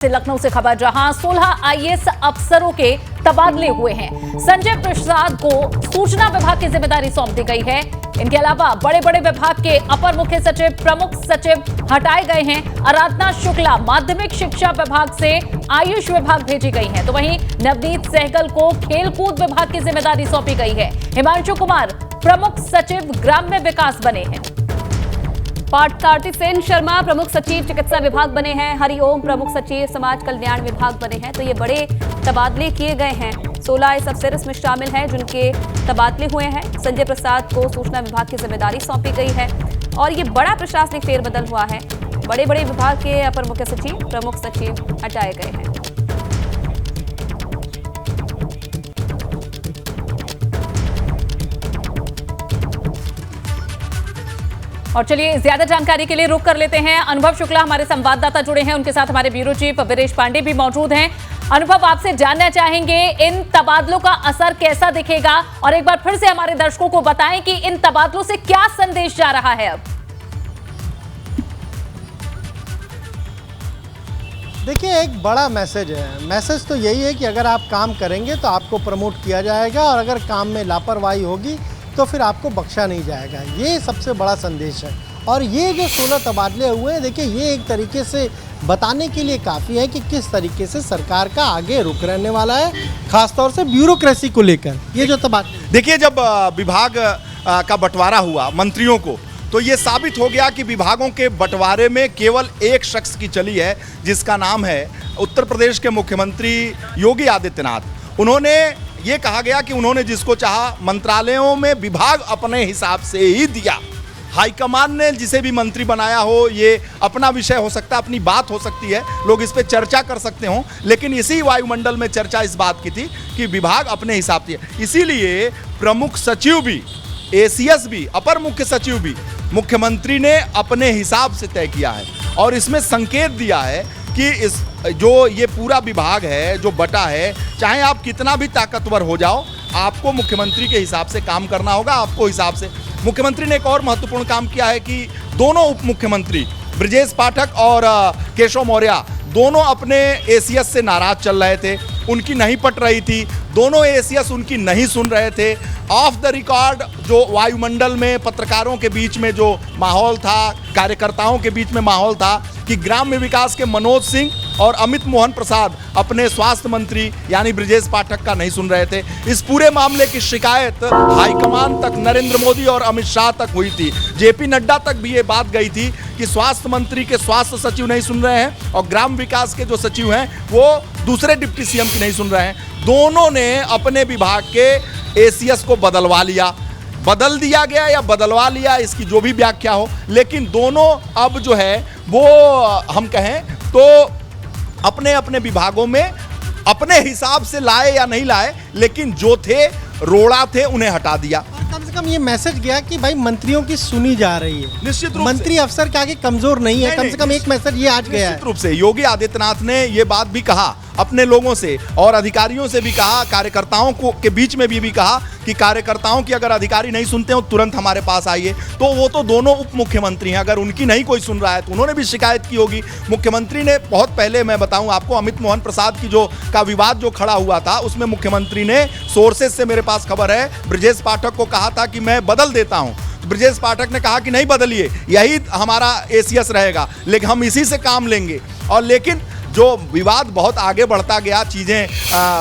लखनऊ से खबर, जहां 16 आईएएस अफसरों के तबादले हुए हैं। संजय प्रसाद को सूचना विभाग की जिम्मेदारी सौंप दी गई है। इनके अलावा बड़े बड़े विभाग के अपर मुख्य सचिव, प्रमुख सचिव हटाए गए हैं। आराधना शुक्ला माध्यमिक शिक्षा विभाग से आयुष विभाग भेजी गई है, तो वहीं नवनीत सहगल को खेलकूद विभाग की जिम्मेदारी सौंपी गई है। हिमांशु कुमार प्रमुख सचिव ग्राम्य विकास बने हैं। पार्थसारथी सेन शर्मा प्रमुख सचिव चिकित्सा विभाग बने हैं। हरिओम प्रमुख सचिव समाज कल्याण विभाग बने हैं। तो ये बड़े तबादले किए गए हैं। 16 आईएएस अफसर इसमें शामिल हैं जिनके तबादले हुए हैं। संजय प्रसाद को सूचना विभाग की जिम्मेदारी सौंपी गई है और ये बड़ा प्रशासनिक फेरबदल हुआ है। बड़े बड़े विभाग के अपर मुख्य सचिव, प्रमुख सचिव हटाए गए हैं। और चलिए ज्यादा जानकारी के लिए रुक कर लेते हैं। अनुभव शुक्ला हमारे संवाददाता जुड़े हैं, उनके साथ हमारे ब्यूरो चीफ वीरेश पांडे भी मौजूद हैं। अनुभव, आपसे जानना चाहेंगे इन तबादलों का असर कैसा दिखेगा, और एक बार फिर से हमारे दर्शकों को बताएं कि इन तबादलों से क्या संदेश जा रहा है। अब देखिए, एक बड़ा मैसेज है। मैसेज तो यही है कि अगर आप काम करेंगे तो आपको प्रमोट किया जाएगा, और अगर काम में लापरवाही होगी तो फिर आपको बख्शा नहीं जाएगा। ये सबसे बड़ा संदेश है। और ये जो 16 तबादले हुए हैं, देखिए, ये एक तरीके से बताने के लिए काफ़ी है कि किस तरीके से सरकार का आगे रुख रहने वाला है, खासतौर से ब्यूरोक्रेसी को लेकर। ये जो तबादले, देखिए, जब विभाग का बंटवारा हुआ मंत्रियों को, तो ये साबित हो गया कि विभागों के बंटवारे में केवल एक शख्स की चली है, जिसका नाम है उत्तर प्रदेश के मुख्यमंत्री योगी आदित्यनाथ। उन्होंने ये कहा गया कि उन्होंने जिसको चाहा मंत्रालयों में विभाग अपने हिसाब से ही दिया। हाईकमान ने जिसे भी मंत्री बनाया हो, ये अपना विषय हो सकता है, अपनी बात हो सकती है, लोग इस पे चर्चा कर सकते हो, लेकिन इसी वायुमंडल में चर्चा इस बात की थी कि विभाग अपने हिसाब से। इसीलिए प्रमुख सचिव भी, एसीएस भी, अपर मुख्य सचिव भी मुख्यमंत्री ने अपने हिसाब से तय किया है। और इसमें संकेत दिया है कि इस जो ये पूरा विभाग है जो बटा है, चाहे आप कितना भी ताकतवर हो जाओ, आपको मुख्यमंत्री के हिसाब से काम करना होगा। आपको हिसाब से मुख्यमंत्री ने एक और महत्वपूर्ण काम किया है कि दोनों उप मुख्यमंत्री ब्रजेश पाठक और केशव मौर्य दोनों अपने एसीएस से नाराज चल रहे थे, उनकी नहीं पट रही थी, दोनों एसीएस उनकी नहीं सुन रहे थे। ऑफ द रिकॉर्ड जो वायुमंडल में पत्रकारों के बीच में जो माहौल था, कार्यकर्ताओं के बीच में माहौल था कि ग्राम्य विकास के मनोज सिंह और अमित मोहन प्रसाद अपने स्वास्थ्य मंत्री यानी ब्रजेश पाठक का नहीं सुन रहे थे। इस पूरे मामले की शिकायत हाईकमान तक, नरेंद्र मोदी और अमित शाह तक हुई थी। जेपी नड्डा तक भी ये बात गई थी कि स्वास्थ्य मंत्री के स्वास्थ्य सचिव नहीं सुन रहे हैं और ग्राम विकास के जो सचिव हैं वो दूसरे डिप्टी सीएम की नहीं सुन रहे हैं। दोनों ने अपने विभाग के एसीएस को बदलवा लिया, बदल दिया गया या बदलवा लिया, इसकी जो भी व्याख्या हो, लेकिन दोनों अब जो है वो हम कहें तो अपने अपने विभागों में अपने हिसाब से लाए या नहीं लाए, लेकिन जो थे रोड़ा थे उन्हें हटा दिया। कम से कम ये मैसेज गया कि भाई मंत्रियों की सुनी जा रही है, निश्चित रूप मंत्री अफसर के आगे कमजोर नहीं है। कम से कम एक मैसेज ये आज गया है। निश्चित रूप से योगी आदित्यनाथ ने ये बात भी कहा अपने लोगों से और अधिकारियों से भी कहा, कार्यकर्ताओं को के बीच में भी कहा कि कार्यकर्ताओं की अगर अधिकारी नहीं सुनते हो तुरंत हमारे पास आइए। तो वो तो दोनों उप मुख्यमंत्री हैं, अगर उनकी नहीं कोई सुन रहा है तो उन्होंने भी शिकायत की होगी। मुख्यमंत्री ने बहुत पहले, मैं बताऊं आपको, अमित मोहन प्रसाद की जो का विवाद जो खड़ा हुआ था, उसमें मुख्यमंत्री ने, सोर्सेज से मेरे पास खबर है, ब्रजेश पाठक को कहा था कि मैं बदल देता हूं। ब्रजेश पाठक ने कहा कि नहीं बदलिए, यही हमारा एसीएस रहेगा, लेकिन हम इसी से काम लेंगे। और लेकिन जो विवाद बहुत आगे बढ़ता गया, चीज़ें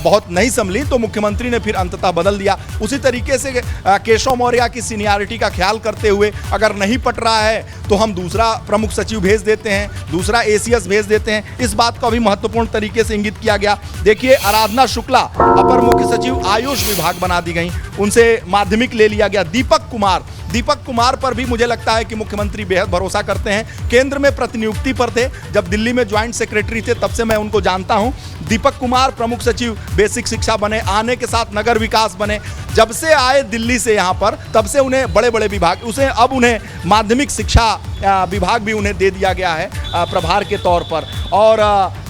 बहुत नहीं संभली, तो मुख्यमंत्री ने फिर अंततः बदल दिया। उसी तरीके से केशव मौर्य की सीनियरिटी का ख्याल करते हुए अगर नहीं पट रहा है तो हम दूसरा प्रमुख सचिव भेज देते हैं, दूसरा एसीएस भेज देते हैं। इस बात को भी महत्वपूर्ण तरीके से इंगित किया गया। देखिए, आराधना शुक्ला अपर मुख्य सचिव आयुष विभाग बना दी गई, उनसे माध्यमिक ले लिया गया। दीपक कुमार पर भी मुझे लगता है कि मुख्यमंत्री बेहद भरोसा करते हैं। केंद्र में प्रतिनियुक्ति पर थे, जब दिल्ली में ज्वाइंट सेक्रेटरी थे तब से मैं उनको जानता हूं। दीपक कुमार प्रमुख सचिव बेसिक शिक्षा बने, आने के साथ नगर विकास बने। जब से आए दिल्ली से यहाँ पर, तब से उन्हें बड़े बड़े विभाग, अब उन्हें माध्यमिक शिक्षा विभाग भी उन्हें दे दिया गया है प्रभार के तौर पर। और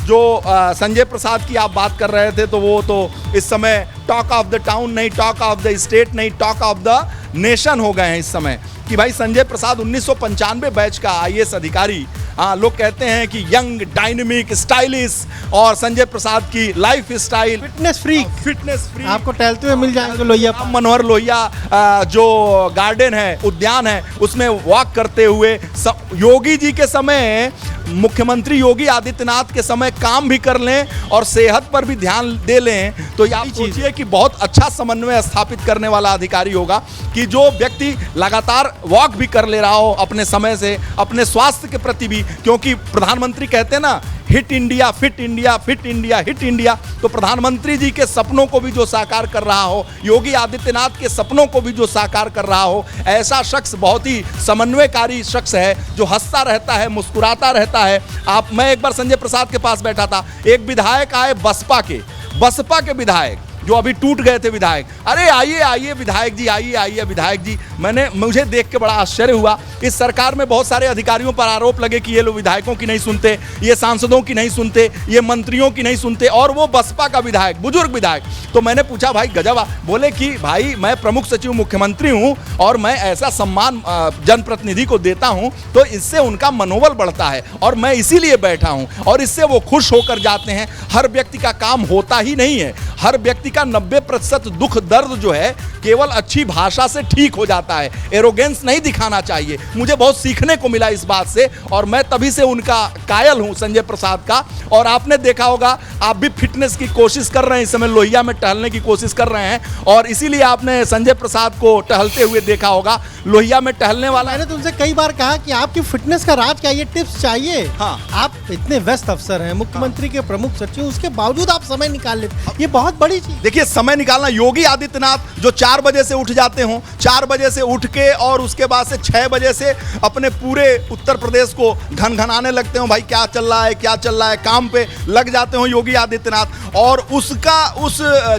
जो संजय प्रसाद की आप बात कर रहे थे, तो वो तो इस समय टॉक ऑफ द टाउन नहीं, टॉक ऑफ द स्टेट नहीं, टॉक ऑफ द नेशन हो गए हैं इस समय कि भाई संजय प्रसाद 1995 बैच का आईएएस अधिकारी लोग कहते हैं कि यंग, डायनेमिक, स्टाइलिश, और संजय प्रसाद की life style fitness freak, fitness free. आपको टहलते हुए मिल जाएंगे लोहिया। राम मनोहर लोहिया जो गार्डन है, उद्यान है, उसमें वॉक करते हुए योगी जी के समय, मुख्यमंत्री योगी आदित्यनाथ के समय काम भी कर लें और सेहत पर भी ध्यान दे लें, तो आप सोचिए कि बहुत अच्छा समन्वय स्थापित करने वाला अधिकारी होगा कि जो व्यक्ति लगातार वॉक भी कर ले रहा हो अपने समय से, अपने स्वास्थ्य के प्रति भी, क्योंकि प्रधानमंत्री कहते हैं ना, hit India, fit India, fit India, hit India. तो प्रधानमंत्री जी के सपनों को भी जो साकार कर रहा हो, योगी आदित्यनाथ के सपनों को भी जो साकार कर रहा हो, ऐसा शख्स बहुत ही समन्वयकारी शख्स है, जो हंसता रहता है, मुस्कुराता रहता है। मैं एक बार संजय प्रसाद के पास बैठा था, एक विधायक आए बसपा के विधायक जो अभी टूट गए थे विधायक, अरे आइए आइए विधायक जी, आइए आइए विधायक जी। मुझे देख के बड़ा आश्चर्य हुआ। इस सरकार में बहुत सारे अधिकारियों पर आरोप लगे कि ये लोग विधायकों की नहीं सुनते, ये सांसदों की नहीं सुनते, ये मंत्रियों की नहीं सुनते, और वो बसपा का विधायक, बुजुर्ग विधायक। तो मैंने पूछा भाई गजब। बोले कि भाई मैं प्रमुख सचिव मुख्यमंत्री हूँ और मैं ऐसा सम्मान जनप्रतिनिधि को देता हूँ तो इससे उनका मनोबल बढ़ता है, और मैं इसीलिए बैठा हूँ, और इससे वो खुश होकर जाते हैं। हर व्यक्ति का काम होता ही नहीं है, हर व्यक्ति का 90% दुख दर्द जो है केवल अच्छी भाषा से ठीक हो जाता है। एरोगेंस नहीं दिखाना चाहिए। मुझे बहुत सीखने को मिला इस बात से, और मैं तभी से उनका कायल हूं, संजय प्रसाद का। और आपने देखा होगा, आप भी फिटनेस की कोशिश कर रहे हैं, इस समय लोहिया में टहलने की कोशिश कर रहे हैं, और इसीलिए आपने संजय प्रसाद को टहलते हुए देखा होगा। लोहिया में टहलने वाला, मैंने तुमसे कई बार कहा कि आपकी फिटनेस का राज क्या, ये टिप्स चाहिए। हाँ। आप इतने व्यस्त अफसर हैं, मुख्यमंत्री के प्रमुख सचिव, उसके बावजूद आप समय निकाल लेते, ये बहुत बड़ी चीज। देखिए समय निकालना, योगी आदित्यनाथ जो 4 बजे से उठ जाते हों, 4 बजे से उठ के और उसके बाद से 6 बजे से अपने पूरे उत्तर प्रदेश को घनघनाने लगते हो, भाई क्या चल रहा है, क्या चल रहा है, काम पे लग जाते हो योगी आदित्यनाथ। और उस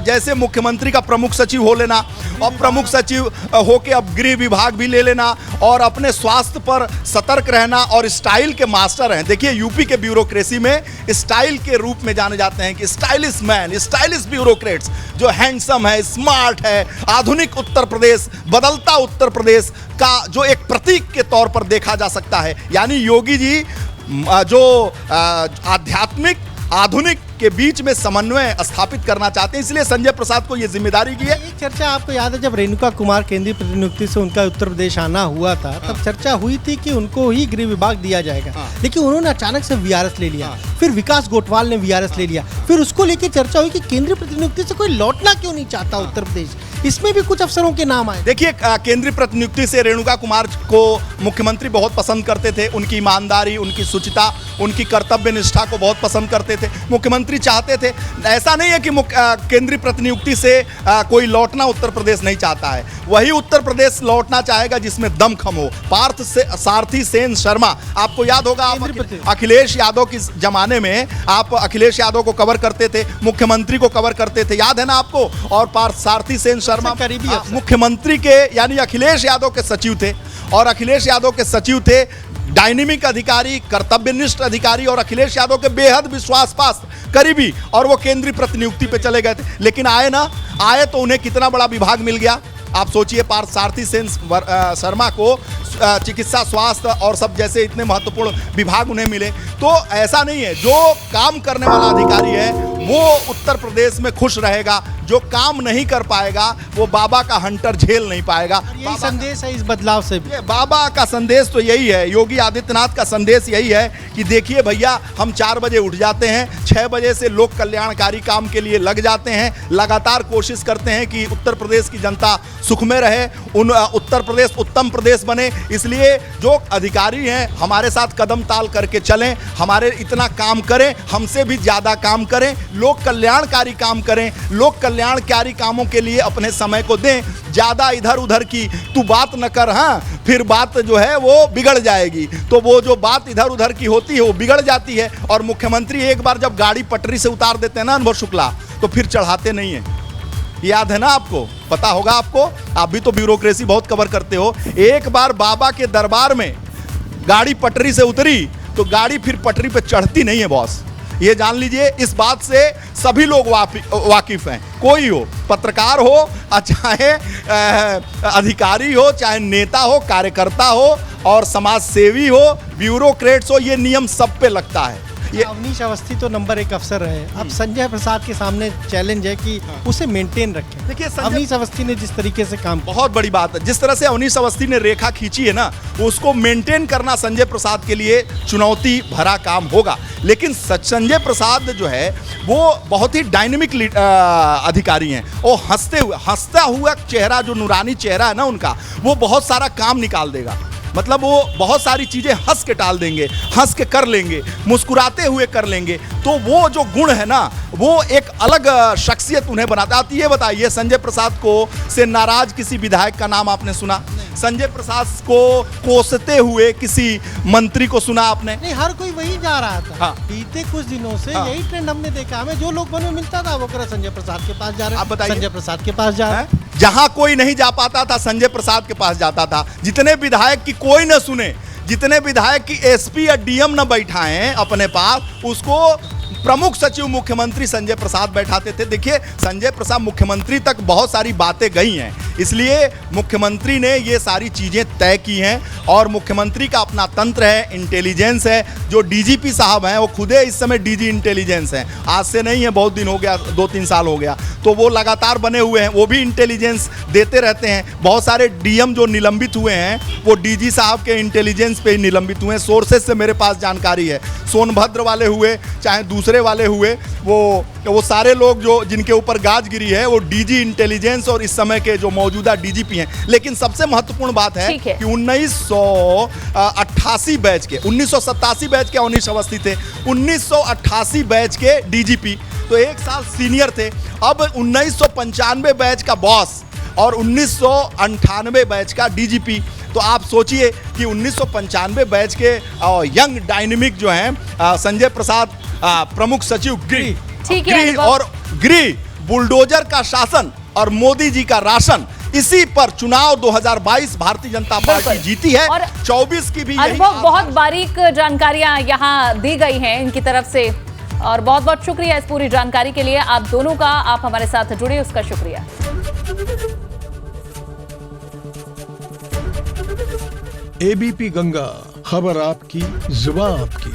जैसे मुख्यमंत्री का प्रमुख सचिव हो लेना, और प्रमुख सचिव होके अब गृह विभाग भी ले लेना, और अपने स्वास्थ्य पर सतर्क रहना, और स्टाइल के मास्टर हैं। देखिए यूपी के ब्यूरोक्रेसी में स्टाइल के रूप में जाने जाते हैं कि स्टाइलिश मैन, स्टाइलिश ब्यूरोक्रेट्स, जो हैंडसम है, स्मार्ट है। आधुनिक उत्तर प्रदेश, बदलता उत्तर प्रदेश का जो एक प्रतीक के तौर पर देखा जा सकता है। यानी योगी जी जो आध्यात्मिक आधुनिक के बीच में समन्वय स्थापित करना चाहते हैं, इसलिए संजय प्रसाद को यह जिम्मेदारी की है। एक चर्चा आपको याद है, जब रेणुका कुमार केंद्रीय प्रतिनियुक्ति से उनका उत्तर प्रदेश आना हुआ था, तब चर्चा हुई थी कि उनको ही गृह विभाग दिया जाएगा, लेकिन उन्होंने अचानक से वीआरएस ले लिया। फिर विकास गोठवाल ने वीआरएस ले लिया। फिर उसको लेकर चर्चा हुई कि केंद्रीय प्रतिनियुक्ति से कोई लौटना क्यों नहीं चाहता उत्तर प्रदेश। इसमें भी कुछ अफसरों के नाम आए। देखिए केंद्रीय प्रतिनियुक्ति से रेणुका कुमार को मुख्यमंत्री बहुत पसंद करते थे, उनकी ईमानदारी, उनकी शुचिता, उनकी कर्तव्य निष्ठा को बहुत पसंद करते थे। मुख्यमंत्री चाहते थे, ऐसा नहीं है कि केंद्रीय प्रतिनियुक्ति से कोई लौटना उत्तर प्रदेश नहीं चाहता है, वही उत्तर प्रदेश लौटना चाहेगा जिसमें दमखम हो। पार्थ सारथी सेन शर्मा, आपको याद होगा, आप अखिलेश यादव के जमाने में आप अखिलेश यादव को कवर करते थे, मुख्यमंत्री को कवर करते थे, याद है ना आपको। और पार्थ सारथी सेन शर्मा करीबी मुख्यमंत्री के यानी अखिलेश यादव के सचिव थे, और अखिलेश यादव के सचिव थे डायनेमिक अधिकारी, कर्तव्यनिष्ठ अधिकारी, और अखिलेश यादव के बेहद विश्वास पात्र करीबी, और वो केंद्रीय प्रतिनियुक्ति पे चले गए थे। लेकिन आए तो उन्हें कितना बड़ा विभाग मिल गया। आप सोचिए, पार्थ सारथी सेन शर्मा को चिकित्सा, स्वास्थ्य और सब जैसे इतने महत्वपूर्ण विभाग उन्हें मिले। तो ऐसा नहीं है, जो काम करने वाला अधिकारी है वो उत्तर प्रदेश में खुश रहेगा, जो काम नहीं कर पाएगा वो बाबा का हंटर झेल नहीं पाएगा। यही संदेश है इस बदलाव से भी। बाबा का संदेश तो यही है, योगी आदित्यनाथ का संदेश यही है कि देखिए भैया, हम 4 बजे उठ जाते हैं, 6 बजे से लोक कल्याणकारी काम के लिए लग जाते हैं, लगातार कोशिश करते हैं कि उत्तर प्रदेश की जनता सुख में रहे, उत्तर प्रदेश उत्तम प्रदेश बने। इसलिए जो अधिकारी हैं हमारे साथ कदम ताल करके चलें, हमारे इतना काम करें, हमसे भी ज़्यादा काम करें, लोक कल्याणकारी काम करें, लोक कल्याणकारी कामों के लिए अपने समय को दें। ज़्यादा इधर उधर की तू बात न कर, हाँ फिर बात जो है वो बिगड़ जाएगी। तो वो जो बात इधर उधर की होती है वो बिगड़ जाती है। और मुख्यमंत्री एक बार जब गाड़ी पटरी से उतार देते हैं ना अनुभव शुक्ला, तो फिर चढ़ाते नहीं हैं। याद है ना आपको, पता होगा आपको, आप भी तो ब्यूरोक्रेसी बहुत कवर करते हो। एक बार बाबा के दरबार में गाड़ी पटरी से उतरी तो गाड़ी फिर पटरी पे चढ़ती नहीं है बॉस, ये जान लीजिए। इस बात से सभी लोग वाकिफ हैं, कोई हो, पत्रकार हो, चाहे अधिकारी हो, चाहे नेता हो, कार्यकर्ता हो और समाज सेवी हो, ब्यूरोक्रेट्स हो, ये नियम सब पे लगता है। ये अवनीश अवस्थी तो नंबर 1 अफसर रहे। अब संजय प्रसाद के सामने चैलेंज है कि उसे मेंटेन रखें। देखिए, अवनीश अवस्थी ने जिस तरीके से काम बहुत बड़ी बात है, जिस तरह से अवनीश अवस्थी ने रेखा खींची है ना, उसको मेंटेन करना संजय प्रसाद के लिए चुनौती भरा काम होगा। लेकिन संजय प्रसाद जो है वो बहुत ही डायनेमिक अधिकारी हैं। वो हंसता हुआ चेहरा, जो नूरानी चेहरा है ना उनका, वो बहुत सारा काम निकाल देगा। मतलब वो बहुत सारी चीज़ें हंस के टाल देंगे, हंस के कर लेंगे, मुस्कुराते हुए कर लेंगे। तो वो जो गुण है ना, वो एक अलग शख्सियत उन्हें बनाता है। आप ये बताइए, संजय प्रसाद को से नाराज किसी विधायक का नाम आपने सुना? संजय प्रसाद को कोसते हुए किसी मंत्री को सुना आपने? नहीं, हर कोई वही जा रहा था। हाँ। बीते कुछ दिनों से हाँ। यही ट्रेंड हमने देखा। हमें जो लोग मन में मिलता था वो करा संजय प्रसाद के पास जा रहे हैं। आप बताइए। संजय प्रसाद के पास जा रहे हैं। जहां कोई नहीं जा पाता था, संजय प्रसाद के पास जाता था। जितने विधायक की कोई न सुने, जितने विधायक की एसपी या डीएम न बैठाएं अपने पास, उसको प्रमुख सचिव मुख्यमंत्री संजय प्रसाद बैठाते थे। देखिए, संजय प्रसाद मुख्यमंत्री तक बहुत सारी बातें गई हैं, इसलिए मुख्यमंत्री ने ये सारी चीज़ें तय की हैं। और मुख्यमंत्री का अपना तंत्र है, इंटेलिजेंस है। जो डीजीपी साहब हैं वो खुदे इस समय डीजी इंटेलिजेंस हैं, आज से नहीं है, बहुत दिन हो गया, 2-3 साल हो गया। तो वो लगातार बने हुए हैं, वो भी इंटेलिजेंस देते रहते हैं। बहुत सारे डीएम जो निलंबित हुए हैं वो डीजी साहब के इंटेलिजेंस पे ही निलंबित हुए हैं। सोर्सेज से मेरे पास जानकारी है। सोनभद्र वाले हुए, चाहे दूसरे वाले हुए, वो सारे लोग जो जिनके ऊपर गाज गिरी है वो डीजी इंटेलिजेंस और इस समय के जो मौजूदा डीजीपी हैं। लेकिन सबसे महत्वपूर्ण बात है कि 1988 बैच के, 1987 बैच के अवनीश अवस्थी थे, 1988 बैच के डीजीपी, तो 1 साल सीनियर थे। अब 1995 बैच का बॉस और 1998 बैच का डीजीपी। तो आप सोचिए कि 1995 बैच के यंग डायनेमिक जो हैं संजय प्रसाद प्रमुख सचिव गृह, ठीक है, और गृह, बुलडोजर का शासन और मोदी जी का राशन, इसी पर चुनाव 2022 भारतीय जनता पार्टी जीती है। और 24 की भी बहुत बारीक जानकारियां यहाँ दी गई हैं इनकी तरफ से, और बहुत बहुत शुक्रिया इस पूरी जानकारी के लिए आप दोनों का। आप हमारे साथ जुड़े, उसका शुक्रिया। एबीपी गंगा, खबर आपकी, जुबान आपकी।